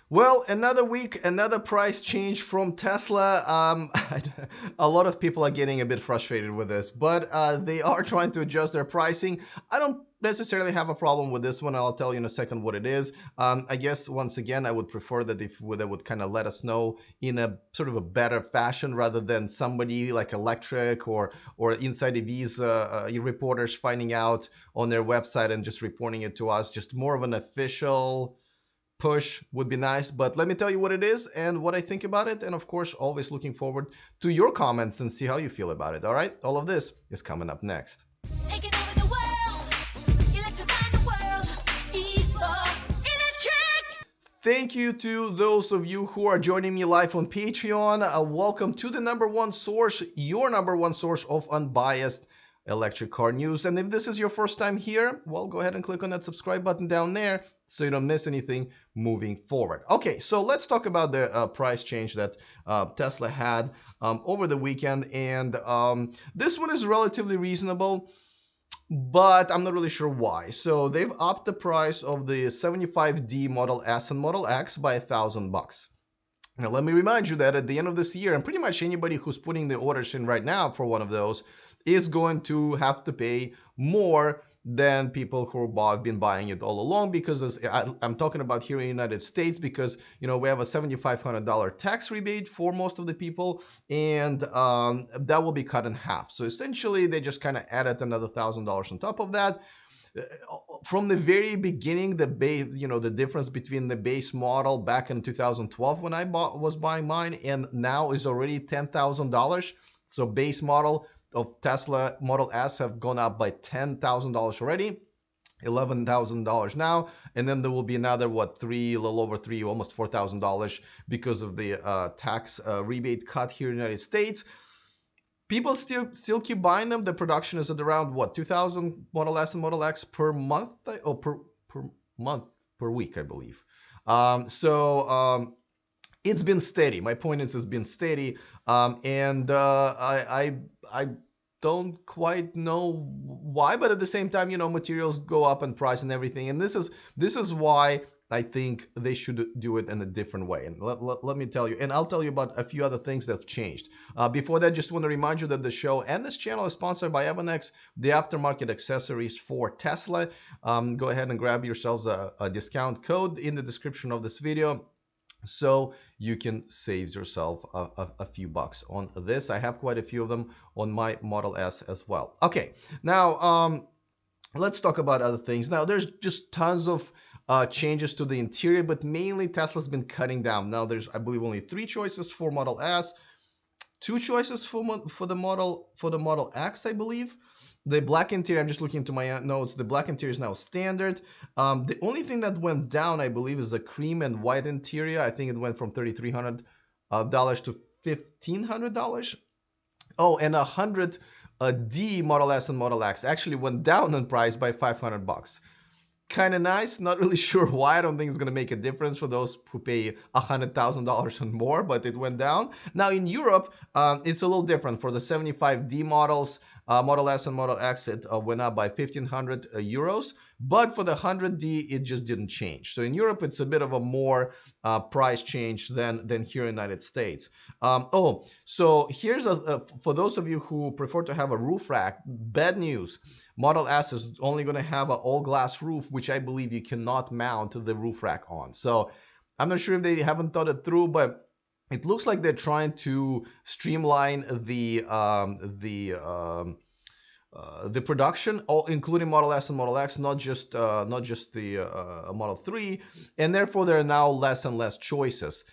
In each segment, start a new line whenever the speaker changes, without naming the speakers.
Well, another week, another price change from Tesla. A lot of people are getting a bit frustrated with this, but they are trying to adjust their pricing. I don't necessarily have a problem with this one. I'll tell you in a second what it is. I guess once again, I would prefer that if they would kind of let us know in a sort of a better fashion rather than somebody like Electric or Inside EVs reporters finding out on their website and just reporting it to us. Just more of an official push would be nice, but let me tell you what it is and what I think about it. And of course, always looking forward to your comments and see how you feel about it. All right, all of this is coming up next. Taking over the world, electrifying the world, electric. Thank you to those of you who are joining me live on Patreon. Welcome to the number one source, your number one source of unbiased electric car news. And if this is your first time here, well, go ahead and click on that subscribe button down there so you don't miss anything moving forward. Okay, so let's talk about the price change that Tesla had over the weekend. And this one is relatively reasonable, but I'm not really sure why. So they've upped the price of the 75D Model S and Model X by $1,000. Now, let me remind you that at the end of this year, and pretty much anybody who's putting the orders in right now for one of those is going to have to pay more than people who have been buying it all along, because I'm talking about here in the United States, because we have a $7,500 tax rebate for most of the people, and that will be cut in half. So essentially, they just kind of added another $1,000 on top of that. From the very beginning, the difference between the base model back in 2012 when I was buying mine and now is already $10,000. So base model of Tesla Model S have gone up by $10,000 already, $11,000 now, and then there will be another a little over three, almost $4,000 because of the tax rebate cut here in the United States. People still keep buying them. The production is at around 2,000 Model S and Model X per month, per week, I believe. It's been steady. My point is, it's been steady, and I don't quite know why, but at the same time, materials go up in price and everything, and this is why I think they should do it in a different way. And let me tell you, and I'll tell you about a few other things that have changed. Before that, just want to remind you that the show and this channel is sponsored by Evanex, the aftermarket accessories for Tesla. Go ahead and grab yourselves a discount code in the description of this video, so you can save yourself a few bucks on this. I have quite a few of them on my Model S as well. Okay, now let's talk about other things. Now, there's just tons of changes to the interior, but mainly Tesla's been cutting down. Now, there's, I believe, only 3 choices for Model S, 2 choices for the Model X, I believe. The black interior, I'm just looking into my notes, the black interior is now standard. The only thing that went down, I believe, is the cream and white interior. I think it went from $3,300 to $1,500. Oh, and 100 D Model S and Model X actually went down in price by $500. Kind of nice. Not really sure why. I don't think it's going to make a difference for those who pay $100,000 and more, but it went down. Now in Europe, it's a little different. For the 75D models, Model S and Model X, it went up by 1,500 euros. But for the 100D, it just didn't change. So in Europe, it's a bit of a more price change than here in the United States. So here's for those of you who prefer to have a roof rack, bad news. Model S is only going to have an all-glass roof, which I believe you cannot mount the roof rack on. So I'm not sure if they haven't thought it through, but it looks like they're trying to streamline the production, including Model S and Model X, not just the Model 3, and therefore there are now less and less choices.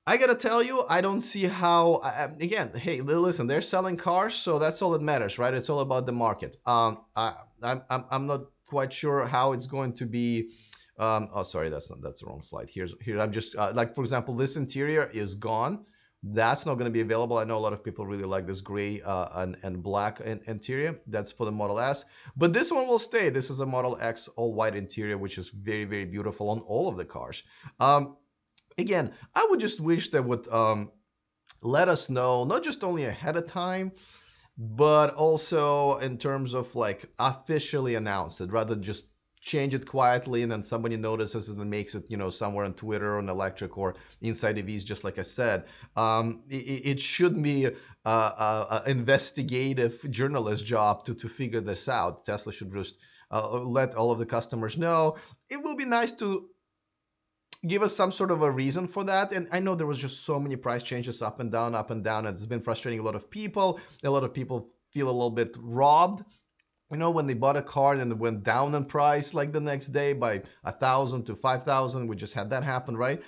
I gotta tell you, I don't see how. Again, hey, listen, they're selling cars, so that's all that matters, right? It's all about the market. I'm not quite sure how it's going to be. Oh, sorry, that's the wrong slide. Here I'm just like, for example, this interior is gone. That's not going to be available. I know a lot of people really like this gray and black interior. That's for the Model S. But this one will stay. This is a Model X all white interior, which is very, very beautiful on all of the cars. Again, I would just wish they would let us know, not just only ahead of time, but also in terms of like officially announce it, rather than just change it quietly and then somebody notices and makes it, somewhere on Twitter on electric or inside EVs, just like I said. It should be a investigative journalist job to figure this out. Tesla should just let all of the customers know. It will be nice to give us some sort of a reason for that. And I know there was just so many price changes up and down, and it's been frustrating a lot of people. A lot of people feel a little bit robbed, when they bought a car and it went down in price like the next day by 1,000 to 5,000. We just had that happen, right?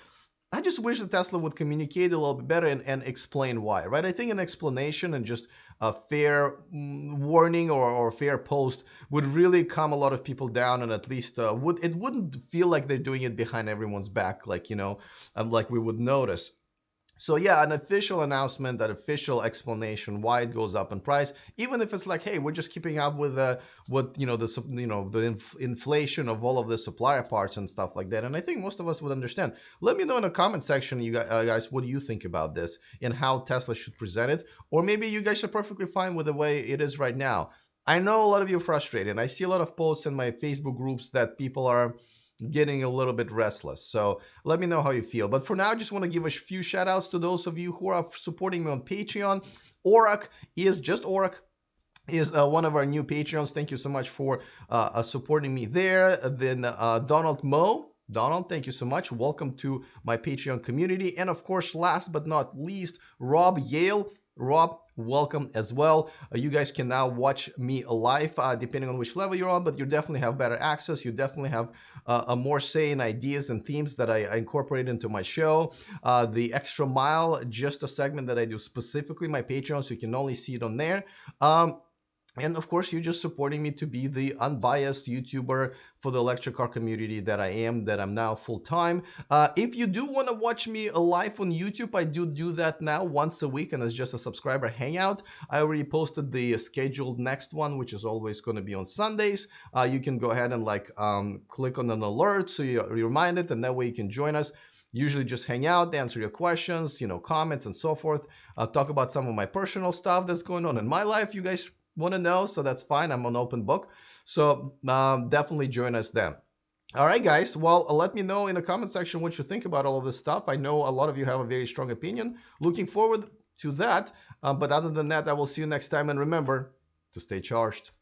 I just wish that Tesla would communicate a little bit better and explain why, right? I think an explanation and just a fair warning or fair post would really calm a lot of people down, and at least wouldn't feel like they're doing it behind everyone's back, like like we would notice. So yeah, an official announcement, an official explanation why it goes up in price, even if it's like, hey, we're just keeping up with what the inflation of all of the supplier parts and stuff like that. And I think most of us would understand. Let me know in the comment section, you guys, what do you think about this and how Tesla should present it, or maybe you guys are perfectly fine with the way it is right now. I know a lot of you are frustrated. I see a lot of posts in my Facebook groups that people are getting a little bit restless. So let me know how you feel. But for now, I just want to give a few shout outs to those of you who are supporting me on Patreon. Orak is one of our new Patreons. Thank you so much for supporting me there. Then Donald Moe. Donald, thank you so much. Welcome to my Patreon community. And of course, last but not least, Rob Yale. Rob, welcome as well. You guys can now watch me live, depending on which level you're on, but you definitely have better access. You definitely have a more say in ideas and themes that I incorporate into my show. The Extra Mile, just a segment that I do specifically my Patreon, so you can only see it on there. And of course, you're just supporting me to be the unbiased YouTuber for the electric car community that I am, that I'm now full time. If you do want to watch me live on YouTube, I do that now once a week, and it's just a subscriber hangout. I already posted the scheduled next one, which is always going to be on Sundays. You can go ahead and click on an alert so you're reminded, and that way you can join us. Usually just hang out, answer your questions, comments and so forth. Talk about some of my personal stuff that's going on in my life. You guys want to know, so that's fine. I'm an open book, so definitely join us then. All right, guys, well, let me know in the comment section what you think about all of this stuff. I know a lot of you have a very strong opinion. Looking forward to that, but other than that, I will see you next time, and remember to stay charged.